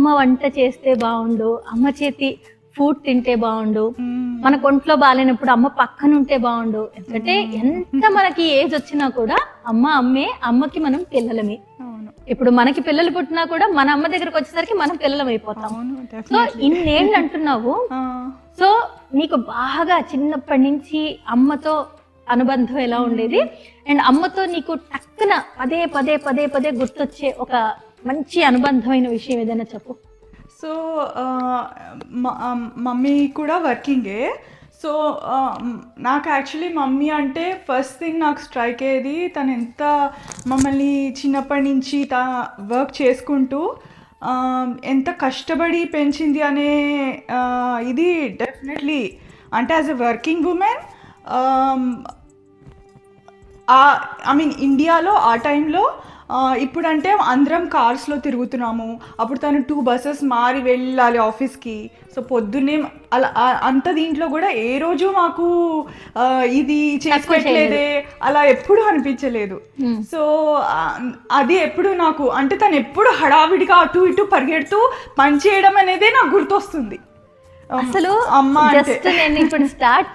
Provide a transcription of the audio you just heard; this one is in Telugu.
అమ్మ వంట చేస్తే బాగుండు, అమ్మ చేతి ఫుడ్ తింటే బాగుండు, మన ఒంట్లో బాగాలేనప్పుడు అమ్మ పక్కన ఉంటే బాగుండు. ఎందుకంటే ఎంత మనకి ఏజ్ వచ్చినా కూడా అమ్మ అమ్మే, అమ్మకి మనం పిల్లలమే. ఇప్పుడు మనకి పిల్లలు పుట్టినా కూడా మన అమ్మ దగ్గరకు వచ్చేసరికి మనం పిల్లలం అయిపోతాం. సో ఇన్నేళ్ళు అంటున్నావు, సో నీకు బాగా చిన్నప్పటి నుంచి అమ్మతో అనుబంధం ఎలా ఉండేది, అండ్ అమ్మతో నీకు టక్కున పదే పదే పదే పదే గుర్తొచ్చే ఒక మంచి అనుబంధమైన విషయం ఏదైనా చెప్పు. సో మమ్మీ కూడా వర్కింగే. సో నాకు యాక్చువల్లీ మమ్మీ అంటే ఫస్ట్ థింగ్ నాకు స్ట్రైక్ అయ్యేది, తను ఎంత మమ్మల్ని చిన్నప్పటి నుంచి వర్క్ చేసుకుంటూ ఎంత కష్టపడి పెంచింది అనే ఇది డెఫినెట్లీ. అంటే as a working women, I mean ఇండియాలో ఆ టైంలో, ఇప్పుడంటే అందరం కార్స్లో తిరుగుతున్నాము, అప్పుడు తను 2 buses మారి వెళ్ళాలి ఆఫీస్కి. సో పొద్దున్నే అలా అంత దీంట్లో కూడా ఏ రోజు మాకు ఇది చేసి పెట్టలేదే అలా ఎప్పుడు అనిపించలేదు. సో అది ఎప్పుడు నాకు అంటే తను ఎప్పుడు హడావిడిగా అటు ఇటు పరిగెడుతూ పని చేయడం అనేదే నాకు గుర్తొస్తుంది అసలు. అమ్మ జస్ట్ నేను ఇప్పుడు స్టార్ట్